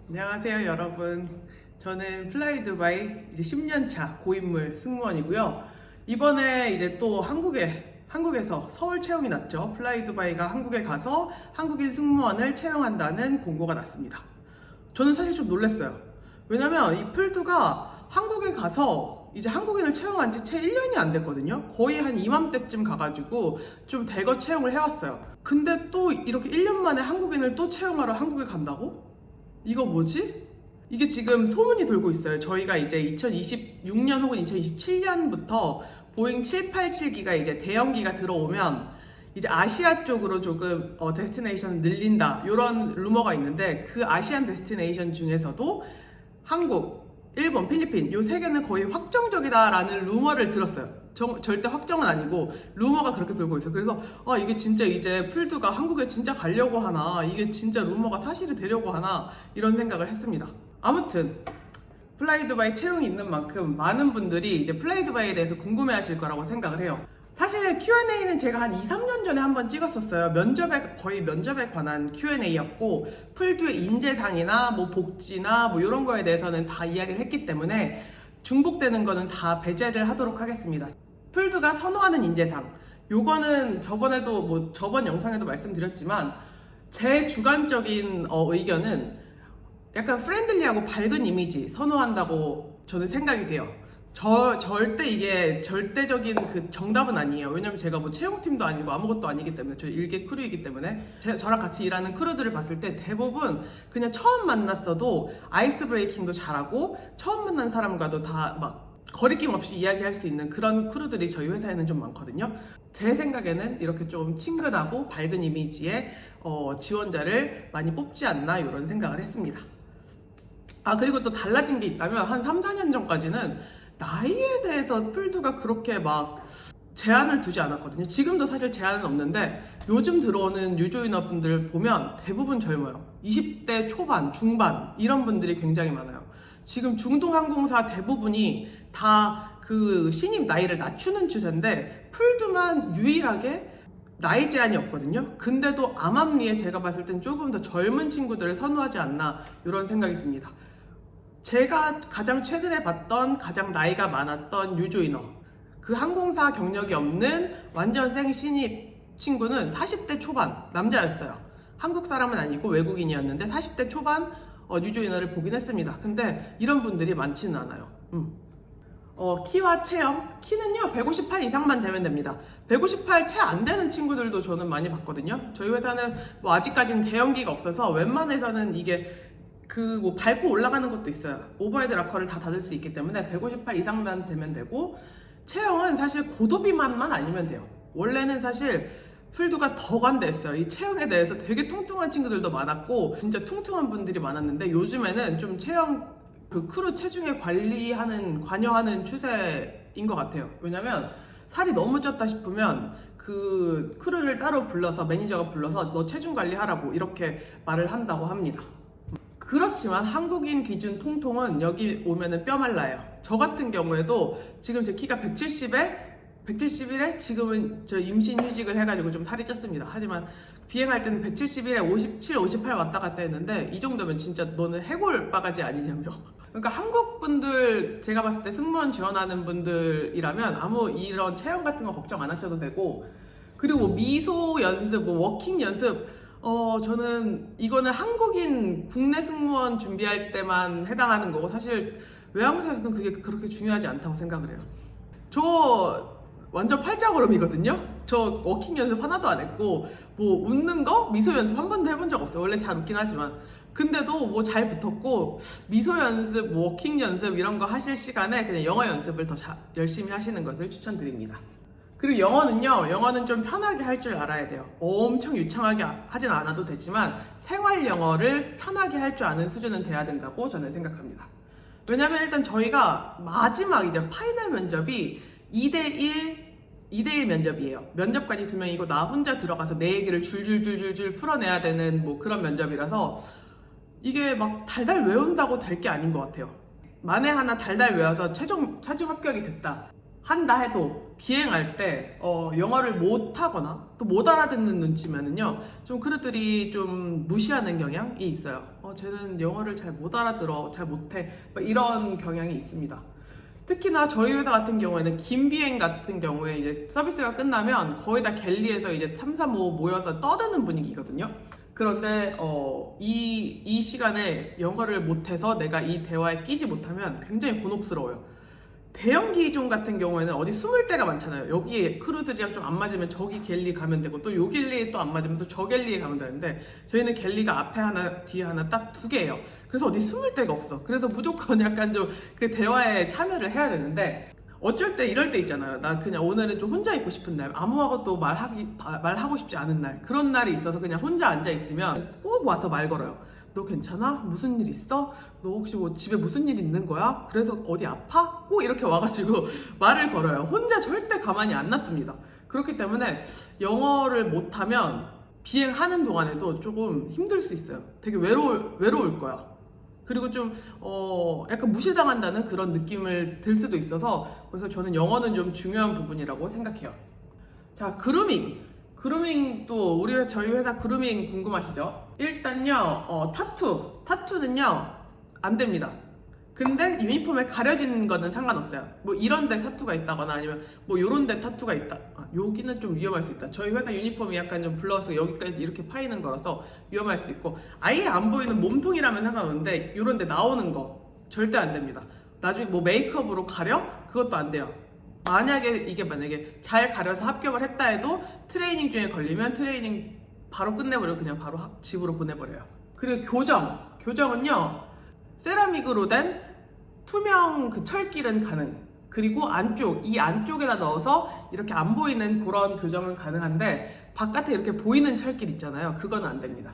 안녕하세요 여러분. 저는 플라이두바이 이제 10년차 고인물 승무원이고요. 이번에 이제 또 한국에서 서울 채용이 났죠. 플라이두바이가 한국에 가서 한국인 승무원을 채용한다는 공고가 났습니다. 저는 사실 좀 놀랐어요. 왜냐면 이 풀두가 한국에 가서 이제 한국인을 채용한 지 채 1년이 안 됐거든요. 거의 한 이맘때쯤 가가지고 좀 대거 채용을 해왔어요. 근데 또 이렇게 1년 만에 한국인을 또 채용하러 한국에 간다고? 이거 뭐지? 이게 지금 소문이 돌고 있어요. 저희가 이제 2026년 혹은 2027년부터 보잉 787기가 이제 대형기가 들어오면 이제 아시아 쪽으로 조금 데스티네이션을 늘린다 이런 루머가 있는데, 그 아시안 데스티네이션 중에서도 한국, 일본, 필리핀 요 세 개는 거의 확정적이다라는 루머를 들었어요. 절대 확정은 아니고 루머가 그렇게 돌고 있어요. 그래서 이게 진짜 이제 풀두가 한국에 진짜 가려고 하나, 이게 진짜 루머가 사실이 되려고 하나, 이런 생각을 했습니다. 아무튼 플라이두바이 채용이 있는 만큼 많은 분들이 이제 플라이두바이에 대해서 궁금해하실 거라고 생각을 해요. 사실 Q&A는 제가 한 2, 3년 전에 한번 찍었었어요. 거의 면접에 관한 Q&A였고, 풀두의 인재상이나 뭐 복지나 뭐 이런 거에 대해서는 다 이야기를 했기 때문에 중복되는 거는 다 배제를 하도록 하겠습니다. 풀두가 선호하는 인재상, 요거는 저번에도 뭐 저번 영상에도 말씀드렸지만 제 주관적인 의견은 약간 프렌들리하고 밝은 이미지 선호한다고 저는 생각이 돼요. 절대 이게 절대적인 그 정답은 아니에요. 왜냐면 제가 뭐 채용팀도 아니고 아무것도 아니기 때문에, 저 일개 크루이기 때문에 저랑 같이 일하는 크루들을 봤을 때 대부분 그냥 처음 만났어도 아이스 브레이킹도 잘하고 처음 만난 사람과도 다 막 거리낌 없이 이야기할 수 있는 그런 크루들이 저희 회사에는 좀 많거든요. 제 생각에는 이렇게 좀 친근하고 밝은 이미지의 지원자를 많이 뽑지 않나, 이런 생각을 했습니다. 그리고 또 달라진 게 있다면 한 3, 4년 전까지는 나이에 대해서 풀두가 그렇게 막 제한을 두지 않았거든요. 지금도 사실 제한은 없는데 요즘 들어오는 유조인업 분들 보면 대부분 젊어요. 20대 초반, 중반 이런 분들이 굉장히 많아요. 지금 중동항공사 대부분이 다 그 신입 나이를 낮추는 추세인데 풀두만 유일하게 나이 제한이 없거든요. 근데도 암암리에 제가 봤을 땐 조금 더 젊은 친구들을 선호하지 않나, 이런 생각이 듭니다. 제가 가장 최근에 봤던 가장 나이가 많았던 유조인업, 그 항공사 경력이 없는 완전 생 신입 친구는 40대 초반 남자였어요. 한국 사람은 아니고 외국인이었는데 40대 초반 유조인업을 보긴 했습니다. 근데 이런 분들이 많지는 않아요. 키와 체형, 키는요 158 이상만 되면 됩니다. 158 채 안 되는 친구들도 저는 많이 봤거든요. 저희 회사는 뭐 아직까지는 대형기가 없어서 웬만해서는 이게 그 뭐 밟고 올라가는 것도 있어요. 오버헤드 락커를 다 닫을 수 있기 때문에 158 이상만 되면 되고, 체형은 사실 고도비만만 아니면 돼요. 원래는 사실 풀두가 더 관대했어요. 이 체형에 대해서 되게 뚱뚱한 친구들도 많았고 진짜 퉁퉁한 분들이 많았는데, 요즘에는 좀 체형 그 크루 체중에 관여하는 추세인 것 같아요. 왜냐면 살이 너무 쪘다 싶으면 그 크루를 따로 불러서, 매니저가 불러서 너 체중 관리하라고 이렇게 말을 한다고 합니다. 그렇지만 한국인 기준 통통은 여기 오면은 뼈 말라요. 저 같은 경우에도 지금 제 키가 171에 지금은 저 임신 휴직을 해가지고 좀 살이 쪘습니다. 하지만 비행할 때는 171에 57, 58 왔다 갔다 했는데 이 정도면 진짜 너는 해골 바가지 아니냐며. 그러니까 한국 분들, 제가 봤을 때 승무원 지원하는 분들이라면 아무 이런 체형 같은 거 걱정 안 하셔도 되고, 그리고 미소 연습, 뭐 워킹 연습, 저는 이거는 한국인 국내 승무원 준비할 때만 해당하는 거고, 사실 외항사에서는 그게 그렇게 중요하지 않다고 생각을 해요. 저 완전 팔자걸음이거든요. 저 워킹 연습 하나도 안 했고, 뭐 웃는 거, 미소 연습 한 번도 해본 적 없어요. 원래 잘 웃긴 하지만. 근데도 뭐 잘 붙었고, 미소 연습, 뭐 워킹 연습 이런 거 하실 시간에 그냥 영어 연습을 더 열심히 하시는 것을 추천드립니다. 그리고 영어는 좀 편하게 할 줄 알아야 돼요. 엄청 유창하게 하진 않아도 되지만 생활 영어를 편하게 할 줄 아는 수준은 돼야 된다고 저는 생각합니다. 왜냐면 일단 저희가 마지막 이제 파이널 면접이 2대1 면접이에요. 면접관이 2명이고 나 혼자 들어가서 내 얘기를 줄줄줄줄줄 풀어내야 되는 뭐 그런 면접이라서 이게 막 달달 외운다고 될 게 아닌 것 같아요. 만에 하나 달달 외워서 최종 합격이 됐다. 한다 해도 비행할 때 영어를 못하거나 또 못 알아듣는 눈치면은요 좀 크루들이 좀 무시하는 경향이 있어요. 쟤는 영어를 잘 못 알아들어, 잘 못해, 이런 경향이 있습니다. 특히나 저희 회사 같은 경우에는 긴 비행 같은 경우에 이제 서비스가 끝나면 거의 다 갤리에서 이제 3, 4, 5 모여서 떠드는 분위기거든요. 그런데 이 시간에 영어를 못해서 내가 이 대화에 끼지 못하면 굉장히 곤혹스러워요. 대형 기종 같은 경우에는 어디 숨을 데가 많잖아요. 여기 크루들이랑 좀 안 맞으면 저기 갤리 가면 되고 또 요 갤리에 또 안 맞으면 또 저 갤리에 가면 되는데 저희는 갤리가 앞에 하나 뒤에 하나 딱 2개예요. 그래서 어디 숨을 데가 없어. 그래서 무조건 약간 좀 그 대화에 참여를 해야 되는데 어쩔 때 이럴 때 있잖아요. 나 그냥 오늘은 좀 혼자 있고 싶은 날, 아무하고도 말하고 싶지 않은 날, 그런 날이 있어서 그냥 혼자 앉아 있으면 꼭 와서 말 걸어요. 너 괜찮아? 무슨 일 있어? 너 혹시 뭐 집에 무슨 일 있는 거야? 그래서 어디 아파? 꼭 이렇게 와가지고 말을 걸어요. 혼자 절대 가만히 안 놔둡니다. 그렇기 때문에 영어를 못하면 비행하는 동안에도 조금 힘들 수 있어요. 되게 외로울 거야. 그리고 좀 약간 무시당한다는 그런 느낌을 들 수도 있어서 그래서 저는 영어는 좀 중요한 부분이라고 생각해요. 자, 그루밍도 저희 회사 그루밍 궁금하시죠? 일단요 타투는요 안 됩니다. 근데 유니폼에 가려진 거는 상관없어요. 뭐 이런 데 타투가 있다거나 아니면 뭐 요런 데 타투가 있다, 여기는 좀 위험할 수 있다. 저희 회사 유니폼이 약간 좀 블러서 여기까지 이렇게 파이는 거라서 위험할 수 있고, 아예 안 보이는 몸통이라면 상관없는데 요런 데 나오는 거 절대 안 됩니다. 나중에 뭐 메이크업으로 가려? 그것도 안 돼요. 만약에 잘 가려서 합격을 했다 해도 트레이닝 중에 걸리면 트레이닝 바로 끝내버리고 그냥 바로 집으로 보내버려요. 그리고 교정은요 세라믹으로 된 투명 그 철길은 가능. 그리고 이 안쪽에다 넣어서 이렇게 안 보이는 그런 교정은 가능한데 바깥에 이렇게 보이는 철길 있잖아요. 그건 안 됩니다.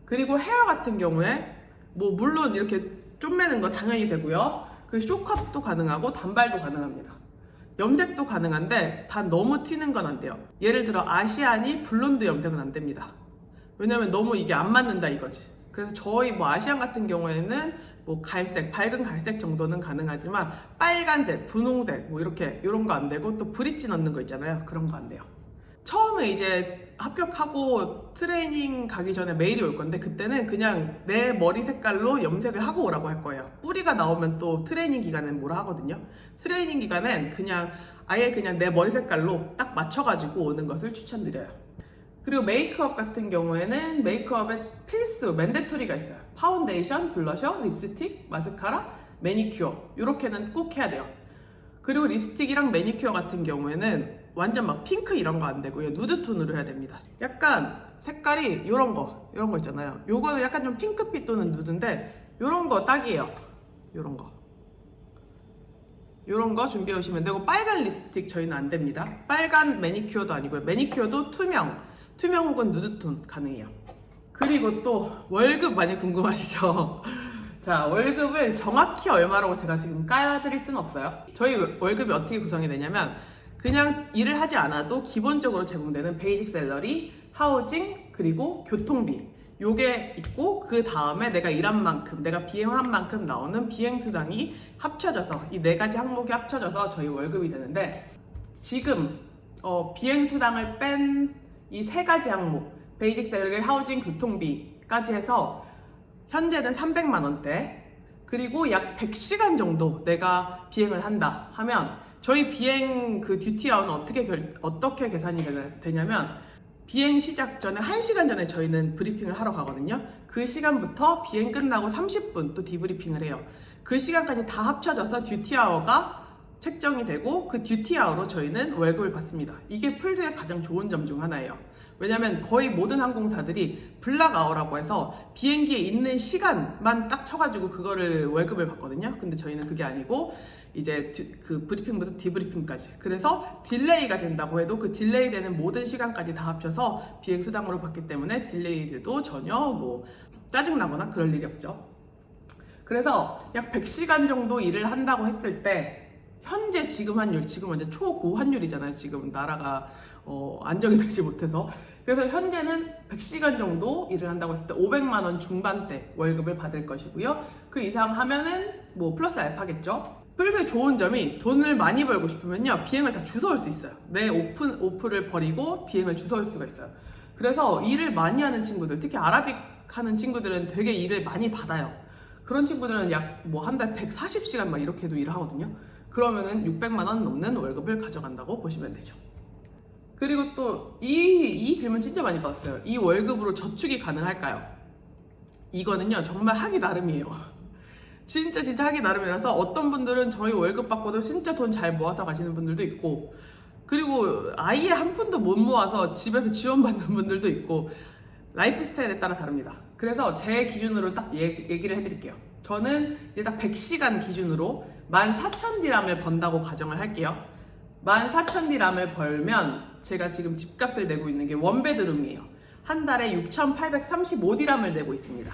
그리고 헤어 같은 경우에 뭐 물론 이렇게 쪼매는 거 당연히 되고요. 그리고 쇼컷도 가능하고 단발도 가능합니다. 염색도 가능한데 단 너무 튀는 건 안 돼요. 예를 들어 아시안이 블론드 염색은 안 됩니다. 왜냐면 너무 이게 안 맞는다 이거지. 그래서 저희 뭐 아시안 같은 경우에는 뭐 갈색, 밝은 갈색 정도는 가능하지만 빨간색, 분홍색 뭐 이렇게 이런 거 안 되고, 또 브릿지 넣는 거 있잖아요. 그런 거 안 돼요. 처음에 이제 합격하고 트레이닝 가기 전에 메일이 올 건데 그때는 그냥 내 머리 색깔로 염색을 하고 오라고 할 거예요. 뿌리가 나오면 또 트레이닝 기간엔 뭐라 하거든요. 트레이닝 기간엔 아예 그냥 내 머리 색깔로 딱 맞춰가지고 오는 것을 추천드려요. 그리고 메이크업 같은 경우에는 메이크업에 필수, 맨데토리가 있어요. 파운데이션, 블러셔, 립스틱, 마스카라, 매니큐어 이렇게는 꼭 해야 돼요. 그리고 립스틱이랑 매니큐어 같은 경우에는 완전 막 핑크 이런 거 안 되고요. 누드톤으로 해야 됩니다. 약간 색깔이 요런 거 있잖아요. 요거는 약간 좀 핑크빛 또는 누드인데 요런 거 딱이에요. 요런 거 준비해 오시면 되고, 빨간 립스틱 저희는 안 됩니다. 빨간 매니큐어도 아니고요. 매니큐어도 투명 혹은 누드톤 가능해요. 그리고 또 월급 많이 궁금하시죠? 자, 월급을 정확히 얼마라고 제가 지금 까드릴 수는 없어요. 저희 월급이 어떻게 구성이 되냐면 그냥 일을 하지 않아도 기본적으로 제공되는 베이직 샐러리, 하우징, 그리고 교통비 요게 있고, 그 다음에 내가 일한 만큼, 내가 비행한 만큼 나오는 비행수당이 합쳐져서 이 4가지 항목이 합쳐져서 저희 월급이 되는데, 지금 비행수당을 뺀 이 3가지 항목, 베이직 샐러리, 하우징, 교통비까지 해서 현재는 300만 원대, 그리고 약 100시간 정도 내가 비행을 한다 하면 저희 비행 그 듀티 아워는 어떻게 계산이 되냐면, 비행 시작 전에 1시간 전에 저희는 브리핑을 하러 가거든요. 그 시간부터 비행 끝나고 30분 또 디브리핑을 해요. 그 시간까지 다 합쳐져서 듀티 아워가 책정이 되고 그 듀티 아워로 저희는 월급을 받습니다. 이게 풀드의 가장 좋은 점 중 하나예요. 왜냐면 거의 모든 항공사들이 블락 아워라고 해서 비행기에 있는 시간만 딱 쳐가지고 그거를 월급을 받거든요. 근데 저희는 그게 아니고 이제 그 브리핑부터 디브리핑까지, 그래서 딜레이가 된다고 해도 그 딜레이 되는 모든 시간까지 다 합쳐서 비행 수당으로 받기 때문에 딜레이 돼도 전혀 뭐 짜증나거나 그럴 일이 없죠. 그래서 약 100시간 정도 일을 한다고 했을 때 현재 지금 환율, 지금 완전 초고환율이잖아요. 지금 나라가 안정이 되지 못해서. 그래서 현재는 100시간 정도 일을 한다고 했을 때 500만 원 중반대 월급을 받을 것이고요. 그 이상 하면은 뭐 플러스 알파겠죠. 플루토의 좋은 점이 돈을 많이 벌고 싶으면요, 비행을 다 주워올 수 있어요. 내 오프를 버리고 비행을 주워올 수가 있어요. 그래서 일을 많이 하는 친구들, 특히 아라빅 하는 친구들은 되게 일을 많이 받아요. 그런 친구들은 약 뭐 한 달 140시간 막 이렇게도 일을 하거든요. 그러면은 600만 원 넘는 월급을 가져간다고 보시면 되죠. 그리고 또 이 질문 진짜 많이 받았어요. 이 월급으로 저축이 가능할까요? 이거는요, 정말 하기 나름이에요. 진짜 하기 나름이라서 어떤 분들은 저희 월급 받고도 진짜 돈 잘 모아서 가시는 분들도 있고, 그리고 아예 한 푼도 못 모아서 집에서 지원받는 분들도 있고, 라이프 스타일에 따라 다릅니다. 그래서 제 기준으로 딱 얘기를 해드릴게요. 저는 이제 딱 100시간 기준으로 14,000디람을 번다고 가정을 할게요. 14,000디람을 벌면 제가 지금 집값을 내고 있는 게 원베드룸이에요. 한 달에 6,835디람을 내고 있습니다.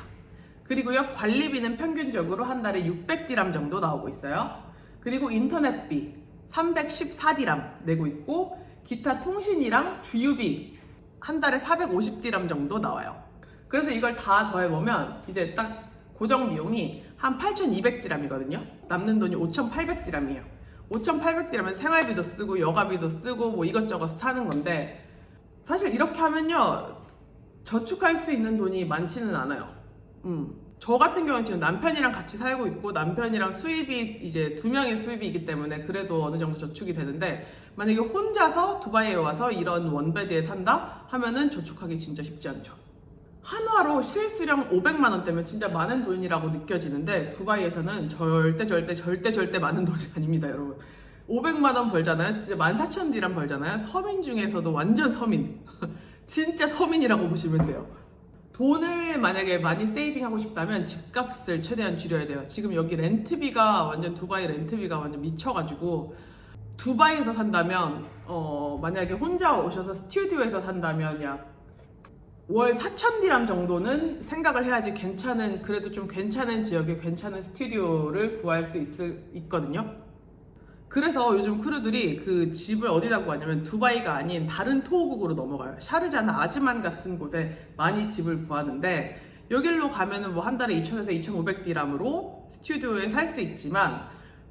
그리고요, 관리비는 평균적으로 한 달에 600디람 정도 나오고 있어요. 그리고 인터넷비 314디람 내고 있고, 기타 통신이랑 주유비 한 달에 450디람 정도 나와요. 그래서 이걸 다 더해보면 이제 딱 고정 비용이 한 8,200디람이거든요. 남는 돈이 5,800디람이에요. 5,800디람은 생활비도 쓰고 여가비도 쓰고 뭐 이것저것 사는 건데, 사실 이렇게 하면요, 저축할 수 있는 돈이 많지는 않아요. 저 같은 경우는 지금 남편이랑 같이 살고 있고, 남편이랑 수입이 이제 2명의 수입이기 때문에 그래도 어느 정도 저축이 되는데, 만약에 혼자서 두바이에 와서 이런 원베드에 산다 하면은 저축하기 진짜 쉽지 않죠. 한화로 실수령 500만 원대면 진짜 많은 돈이라고 느껴지는데, 두바이에서는 절대 많은 돈이 아닙니다, 여러분. 500만 원 벌잖아요. 진짜 14,000디람 벌잖아요. 서민 중에서도 완전 서민. 진짜 서민이라고 보시면 돼요. 돈을 만약에 많이 세이빙하고 싶다면 집값을 최대한 줄여야 돼요. 지금 여기 두바이 렌트비가 완전 미쳐가지고, 두바이에서 산다면 만약에 혼자 오셔서 스튜디오에서 산다면 약 월 4,000디람 정도는 생각을 해야지 그래도 좀 괜찮은 지역에 괜찮은 스튜디오를 구할 수 있거든요. 그래서 요즘 크루들이 그 집을 어디다 구하냐면 두바이가 아닌 다른 토호국으로 넘어가요. 샤르자나 아즈만 같은 곳에 많이 집을 구하는데, 여길로 가면은 뭐 한 달에 2,000에서 2,500디람으로 스튜디오에 살 수 있지만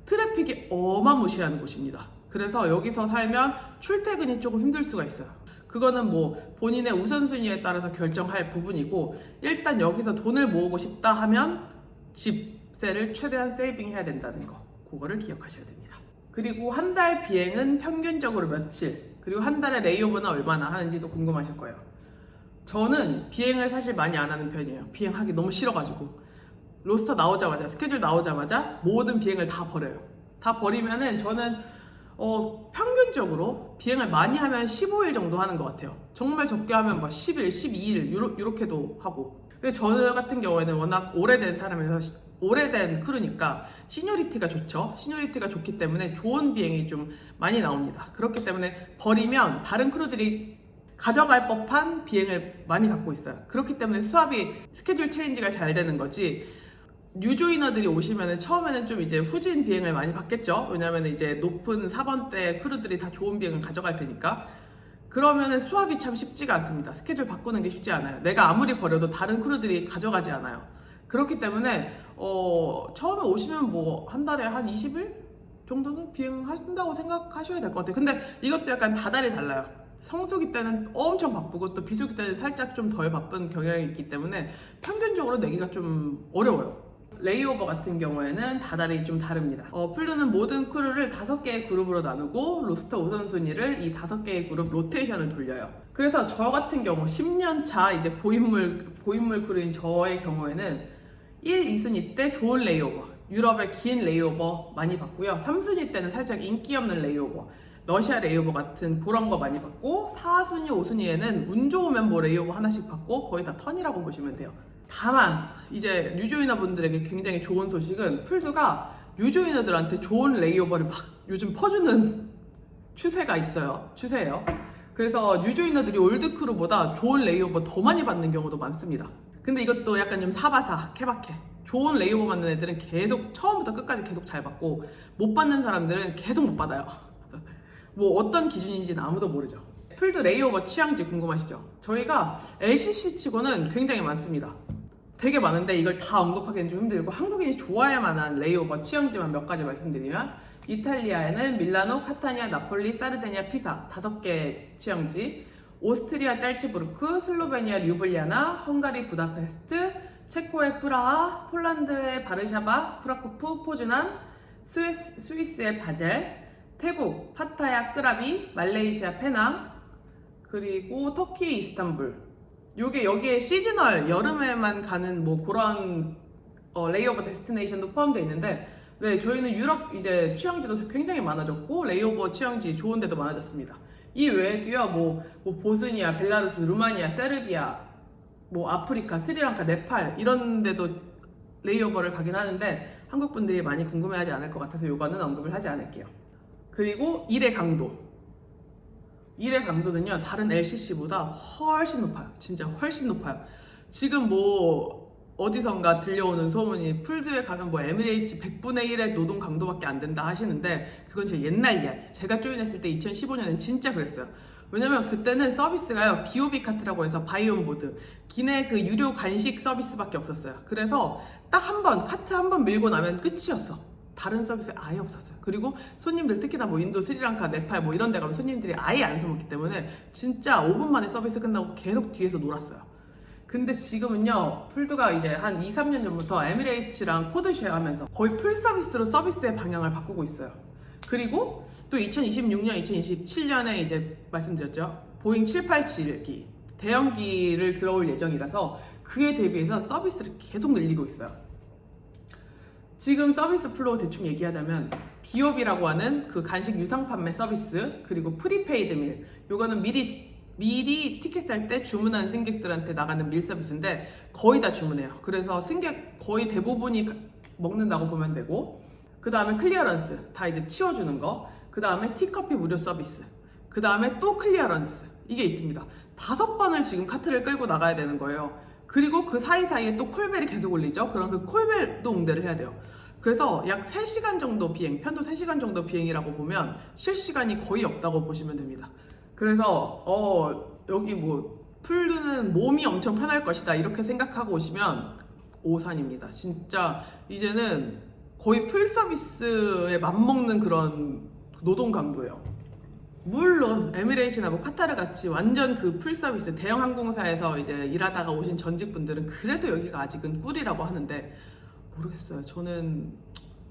트래픽이 어마무시한 곳입니다. 그래서 여기서 살면 출퇴근이 조금 힘들 수가 있어요. 그거는 뭐 본인의 우선순위에 따라서 결정할 부분이고, 일단 여기서 돈을 모으고 싶다 하면 집세를 최대한 세이빙해야 된다는 거, 그거를 기억하셔야 됩니다. 그리고 한 달 비행은 평균적으로 며칠, 그리고 한 달에 레이오버는 얼마나 하는지도 궁금하실 거예요. 저는 비행을 사실 많이 안 하는 편이에요. 비행하기 너무 싫어가지고 로스터 나오자마자, 스케줄 나오자마자 모든 비행을 다 버려요. 다 버리면은 저는 평균적으로 비행을 많이 하면 15일 정도 하는 것 같아요. 정말 적게 하면 뭐 10일, 12일 요렇게도 하고. 근데 저 같은 경우에는 워낙 오래된 사람이라서, 오래된 크루니까 시니어리티가 좋죠. 시니어리티가 좋기 때문에 좋은 비행이 좀 많이 나옵니다. 그렇기 때문에 버리면 다른 크루들이 가져갈 법한 비행을 많이 갖고 있어요. 그렇기 때문에 수압이, 스케줄 체인지가 잘 되는 거지. 뉴조이너들이 오시면은 처음에는 좀 이제 후진 비행을 많이 받겠죠. 왜냐면 이제 높은 4번대 크루들이 다 좋은 비행을 가져갈 테니까. 그러면은 수압이 참 쉽지가 않습니다. 스케줄 바꾸는 게 쉽지 않아요. 내가 아무리 버려도 다른 크루들이 가져가지 않아요. 그렇기 때문에 처음에 오시면 뭐 한 달에 한 20일 정도는 비행하신다고 생각하셔야 될 것 같아요. 근데 이것도 약간 다달이 달라요. 성수기 때는 엄청 바쁘고 또 비수기 때는 살짝 좀 덜 바쁜 경향이 있기 때문에 평균적으로 내기가 좀 어려워요. 레이오버 같은 경우에는 다달이 좀 다릅니다. 플루는 모든 크루를 5개의 그룹으로 나누고 로스터 우선순위를 이 5개의 그룹 로테이션을 돌려요. 그래서 저 같은 경우 10년차 이제 고인물 크루인 저의 경우에는 1, 2순위 때 좋은 레이오버, 유럽의 긴 레이오버 많이 받고요. 3순위 때는 살짝 인기 없는 레이오버, 러시아 레이오버 같은 그런 거 많이 받고, 4순위, 5순위에는 운 좋으면 뭐 레이오버 하나씩 받고 거의 다 턴이라고 보시면 돼요. 다만 이제 뉴조이너 분들에게 굉장히 좋은 소식은, 풀드가 뉴조이너들한테 좋은 레이오버를 막 요즘 퍼주는 추세예요. 그래서 뉴조이너들이 올드크루보다 좋은 레이오버 더 많이 받는 경우도 많습니다. 근데 이것도 약간 좀 사바사, 케바케. 좋은 레이오버 받는 애들은 계속 처음부터 끝까지 계속 잘 받고, 못 받는 사람들은 계속 못 받아요. 뭐 어떤 기준인지는 아무도 모르죠. 풀드 레이오버 취향지 궁금하시죠? 저희가 LCC 치고는 굉장히 많습니다. 되게 많은데 이걸 다 언급하기는 좀 힘들고 한국인이 좋아할 만한 레이오버 취향지만 몇 가지 말씀드리면 이탈리아에는 밀라노, 카타니아, 나폴리, 사르데니아, 피사 5개 취향지, 오스트리아 짤츠부르크, 슬로베니아 류블리아나, 헝가리 부다페스트, 체코의 프라하, 폴란드의 바르샤바, 크라쿠프, 포즈난, 스위스의 바젤, 태국 파타야 끄라비, 말레이시아 페낭, 그리고 터키 이스탄불. 여기에 시즈널 여름에만 가는 뭐 그런 레이오버 데스티네이션도 포함되어 있는데, 네, 저희는 유럽 이제 취향지도 굉장히 많아졌고 레이오버 취향지 좋은 데도 많아졌습니다. 이 외에도요, 뭐 보스니아, 벨라루스, 루마니아, 세르비아, 뭐 아프리카, 스리랑카, 네팔 이런 데도 레이오버를 가긴 하는데 한국 분들이 많이 궁금해하지 않을 것 같아서 이거는 언급을 하지 않을게요. 그리고 일의 강도. 일의 강도는요, 다른 LCC보다 훨씬 높아요. 진짜 훨씬 높아요. 지금 뭐 어디선가 들려오는 소문이 풀드에 가면 뭐 에미레이츠 100분의 1의 노동 강도밖에 안 된다 하시는데 그건 제 옛날 이야기. 제가 조인했을 때 2015년엔 진짜 그랬어요. 왜냐면 그때는 서비스가요, BOB 카트라고 해서 바이온보드 기내 그 유료 간식 서비스밖에 없었어요. 그래서 딱 한 번 카트 한 번 밀고 나면 끝이었어. 다른 서비스 아예 없었어요. 그리고 손님들 특히나 뭐 인도, 스리랑카, 네팔 뭐 이런 데 가면 손님들이 아예 안 써먹기 때문에 진짜 5분 만에 서비스 끝나고 계속 뒤에서 놀았어요. 근데 지금은요, 풀드가 이제 한 2, 3년 전부터 에미레이츠랑 코드쉐어 하면서 거의 풀 서비스로 서비스의 방향을 바꾸고 있어요. 그리고 또 2026년, 2027년에 이제 말씀드렸죠. 보잉 787기, 대형기를 들어올 예정이라서 그에 대비해서 서비스를 계속 늘리고 있어요. 지금 서비스 플로우 대충 얘기하자면 비옵이라고 하는 그 간식 유상 판매 서비스, 그리고 프리페이드 밀, 요거는 미리 티켓 살 때 주문한 승객들한테 나가는 밀 서비스인데 거의 다 주문해요. 그래서 승객 거의 대부분이 먹는다고 보면 되고, 그 다음에 클리어런스 다 이제 치워주는 거, 그 다음에 티커피 무료 서비스, 그 다음에 또 클리어런스, 이게 있습니다. 5번을 지금 카트를 끌고 나가야 되는 거예요. 그리고 그 사이사이에 또 콜벨이 계속 울리죠. 그럼 그 콜벨도 응대를 해야 돼요. 그래서 약 3시간 정도 비행, 편도 3시간 정도 비행이라고 보면 실시간이 거의 없다고 보시면 됩니다. 그래서 여기 뭐 풀드는 몸이 엄청 편할 것이다 이렇게 생각하고 오시면 오산입니다. 진짜 이제는 거의 풀 서비스에 맞먹는 그런 노동 강도예요. 물론 에미레이츠나 뭐 카타르 같이 완전 그 풀 서비스 대형 항공사에서 이제 일하다가 오신 전직분들은 그래도 여기가 아직은 꿀이라고 하는데 모르겠어요. 저는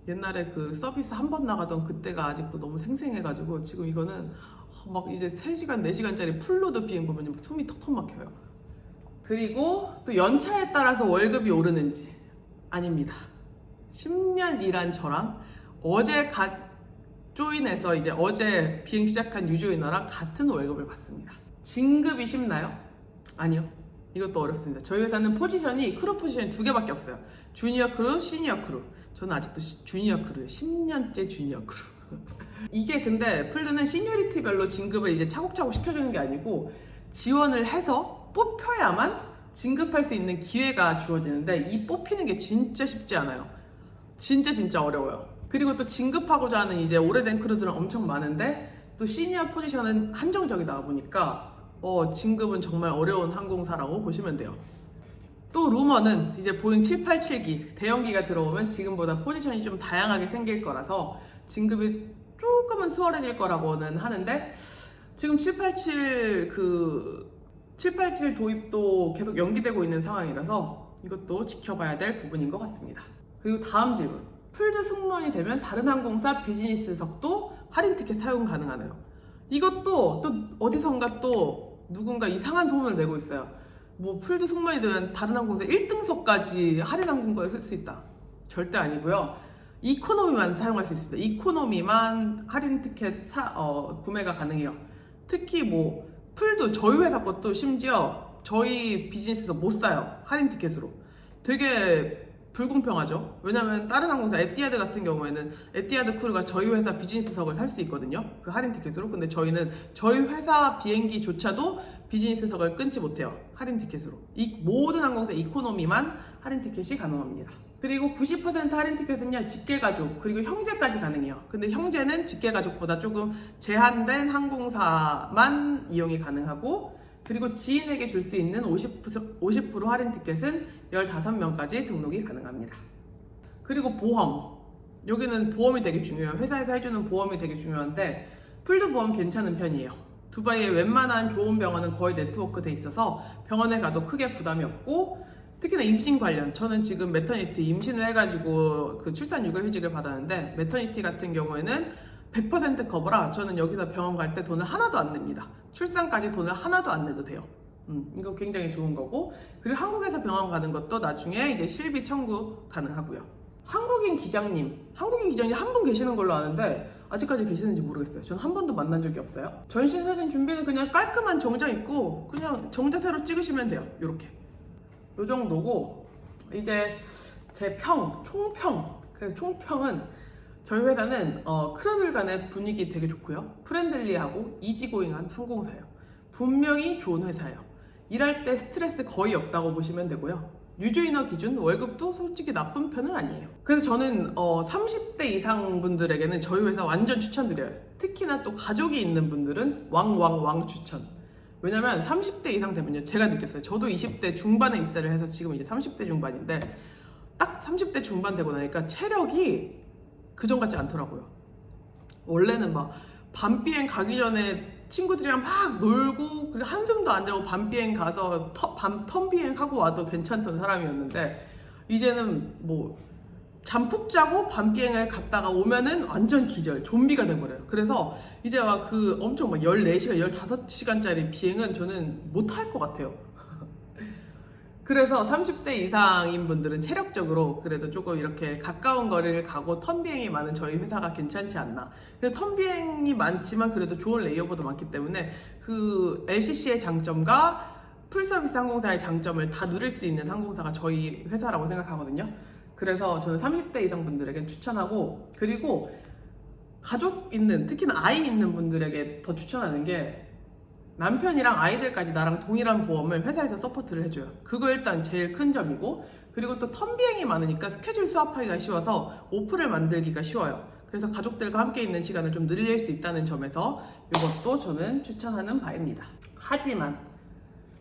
옛날에 그 서비스 한 번 나가던 그때가 아직도 너무 생생해가지고 지금 이거는 막 이제 3시간, 4시간짜리 풀로드 비행 보면 숨이 턱턱 막혀요. 그리고 또 연차에 따라서 월급이 오르는지 아닙니다. 10년 일한 저랑 어제 조인해서 이제 어제 비행 시작한 유조인어랑 같은 월급을 받습니다. 진급이 쉽나요? 아니요. 이것도 어렵습니다. 저희 회사는 포지션이 크루 포지션이 2개밖에 없어요. 주니어 크루, 시니어 크루. 저는 아직도 주니어 크루예요. 10년째 주니어 크루. 이게 근데 풀드는 시니어리티별로 진급을 이제 차곡차곡 시켜주는 게 아니고 지원을 해서 뽑혀야만 진급할 수 있는 기회가 주어지는데 이 뽑히는 게 진짜 쉽지 않아요. 진짜 어려워요. 그리고 또 진급하고자 하는 이제 오래된 크루들은 엄청 많은데 또 시니어 포지션은 한정적이다 보니까 진급은 정말 어려운 항공사라고 보시면 돼요. 또 루머는 이제 보잉 787기 대형기가 들어오면 지금보다 포지션이 좀 다양하게 생길 거라서 진급이 조금은 수월해질 거라고는 하는데 지금 787 도입도 계속 연기되고 있는 상황이라서 이것도 지켜봐야 될 부분인 것 같습니다. 그리고 다음 질문. 풀드 승무원이 되면 다른 항공사 비즈니스석도 할인 티켓 사용 가능하나요? 이것도 또 어디선가 또 누군가 이상한 소문을 내고 있어요. 뭐 풀드 승무원이 되면 다른 항공사 1등석까지 할인 항공권을 쓸 수 있다. 절대 아니고요. 이코노미만 사용할 수 있습니다. 이코노미만 할인 티켓 구매가 가능해요. 특히 뭐 풀드 저희 회사 것도 심지어 저희 비즈니스석 못 사요. 할인 티켓으로. 되게 불공평하죠. 왜냐면 다른 항공사 에티하드 같은 경우에는 에티하드 크루가 저희 회사 비즈니스석을 살 수 있거든요. 그 할인 티켓으로. 근데 저희는 저희 회사 비행기조차도 비즈니스석을 끊지 못해요. 할인 티켓으로. 이 모든 항공사 이코노미만 할인 티켓이 가능합니다. 그리고 90% 할인 티켓은요, 직계가족, 그리고 형제까지 가능해요. 근데 형제는 직계가족보다 조금 제한된 항공사만 이용이 가능하고, 그리고 지인에게 줄 수 있는 50% 할인 티켓은 15명까지 등록이 가능합니다. 그리고 보험. 여기는 보험이 되게 중요해요. 회사에서 해주는 보험이 되게 중요한데, 풀드 보험 괜찮은 편이에요. 두바이의 웬만한 좋은 병원은 거의 네트워크 돼 있어서 병원에 가도 크게 부담이 없고, 특히나 임신 관련, 저는 지금 매터니티 임신을 해가지고 그 출산 육아휴직을 받았는데, 매터니티 같은 경우에는 100% 커버라 저는 여기서 병원 갈 때 돈을 하나도 안 냅니다. 출산까지 돈을 하나도 안 내도 돼요. 이거 굉장히 좋은 거고, 그리고 한국에서 병원 가는 것도 나중에 이제 실비 청구 가능하고요. 한국인 기장님 한 분 계시는 걸로 아는데 아직까지 계시는지 모르겠어요. 저는 한 번도 만난 적이 없어요. 전신 사진 준비는 그냥 깔끔한 정장 입고 그냥 정자세로 찍으시면 돼요. 요렇게 요 정도고, 이제 제 총평. 그래서 총평은 저희 회사는 크루들 간의 분위기 되게 좋고요. 프렌들리하고 이지고잉한 항공사예요. 분명히 좋은 회사예요. 일할 때 스트레스 거의 없다고 보시면 되고요. 유조인원 기준 월급도 솔직히 나쁜 편은 아니에요. 그래서 저는 30대 이상 분들에게는 저희 회사 완전 추천드려요. 특히나 또 가족이 있는 분들은 왕 추천. 왜냐면 30대 이상 되면요, 제가 느꼈어요. 저도 20대 중반에 입사를 해서 지금 이제 30대 중반인데, 딱 30대 중반 되고 나니까 체력이 그전 같지 않더라고요. 원래는 막 밤 비행 가기 전에 친구들이랑 막 놀고, 그리고 한숨도 안 자고 밤 비행 가서 텀 비행 하고 와도 괜찮던 사람이었는데, 이제는 뭐 잠 푹 자고 밤 비행을 갔다가 오면은 완전 기절, 좀비가 돼버려요. 그래서 이제 막 그 엄청 막 14시간, 15시간짜리 비행은 저는 못 할 것 같아요. 그래서 30대 이상인 분들은 체력적으로 그래도 조금 이렇게 가까운 거리를 가고 턴 비행이 많은 저희 회사가 괜찮지 않나. 근데 턴 비행이 많지만 그래도 좋은 레이오버도 많기 때문에 그 LCC의 장점과 풀서비스 항공사의 장점을 다 누릴 수 있는 항공사가 저희 회사라고 생각하거든요. 그래서 저는 30대 이상 분들에게 추천하고, 그리고 가족 있는, 특히나 아이 있는 분들에게 더 추천하는 게, 남편이랑 아이들까지 나랑 동일한 보험을 회사에서 서포트를 해줘요. 그거 일단 제일 큰 점이고, 그리고 또 턴 비행이 많으니까 스케줄 수합하기가 쉬워서 오프를 만들기가 쉬워요. 그래서 가족들과 함께 있는 시간을 좀 늘릴 수 있다는 점에서 이것도 저는 추천하는 바입니다. 하지만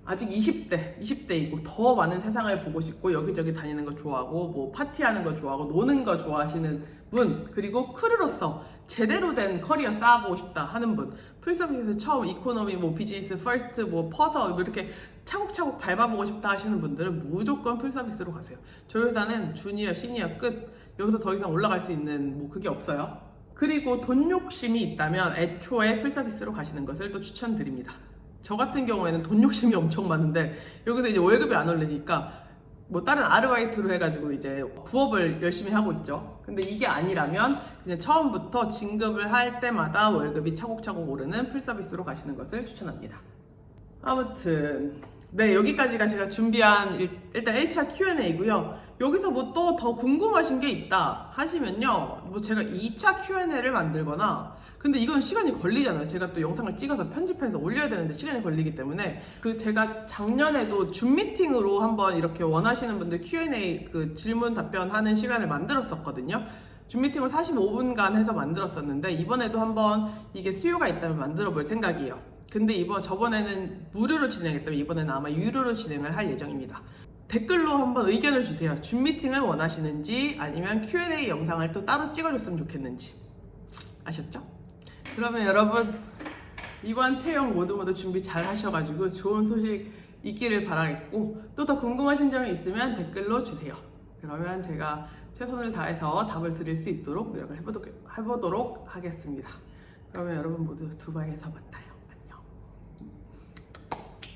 아직 20대이고 더 많은 세상을 보고 싶고 여기저기 다니는 거 좋아하고 뭐 파티하는 거 좋아하고 노는 거 좋아하시는 분, 그리고 크루로서 제대로 된 커리어 쌓아보고 싶다 하는 분, 풀서비스에서 처음 이코노미, 뭐 비즈니스 퍼스트, 뭐 퍼서 뭐 이렇게 차곡차곡 밟아보고 싶다 하시는 분들은 무조건 풀서비스로 가세요. 저희 회사는 주니어, 시니어 끝, 여기서 더 이상 올라갈 수 있는 뭐 그게 없어요. 그리고 돈 욕심이 있다면 애초에 풀서비스로 가시는 것을 또 추천드립니다. 저 같은 경우에는 돈 욕심이 엄청 많은데 여기서 이제 월급이 안 올리니까 뭐 다른 아르바이트로 해가지고 이제 부업을 열심히 하고 있죠. 근데 이게 아니라면 그냥 처음부터 진급을 할 때마다 월급이 차곡차곡 오르는 풀서비스로 가시는 것을 추천합니다. 아무튼 네, 여기까지가 제가 준비한 일단 1차 Q&A고요. 여기서 뭐 또 더 궁금하신 게 있다 하시면요, 뭐 제가 2차 Q&A를 만들거나, 근데 이건 시간이 걸리잖아요. 제가 또 영상을 찍어서 편집해서 올려야 되는데 시간이 걸리기 때문에, 그 제가 작년에도 줌 미팅으로 한번 이렇게 원하시는 분들 Q&A 그 질문 답변하는 시간을 만들었었거든요. 줌 미팅을 45분간 해서 만들었었는데, 이번에도 한번 이게 수요가 있다면 만들어 볼 생각이에요. 근데 저번에는 무료로 진행했다면 이번에는 아마 유료로 진행을 할 예정입니다. 댓글로 한번 의견을 주세요. 줌 미팅을 원하시는지 아니면 Q&A 영상을 또 따로 찍어줬으면 좋겠는지. 아셨죠? 그러면 여러분 이번 채용 모두 준비 잘 하셔가지고 좋은 소식 있기를 바라겠고, 또 더 궁금하신 점이 있으면 댓글로 주세요. 그러면 제가 최선을 다해서 답을 드릴 수 있도록 노력을 해보도록 하겠습니다. 그러면 여러분 모두 두바이에서 만나요.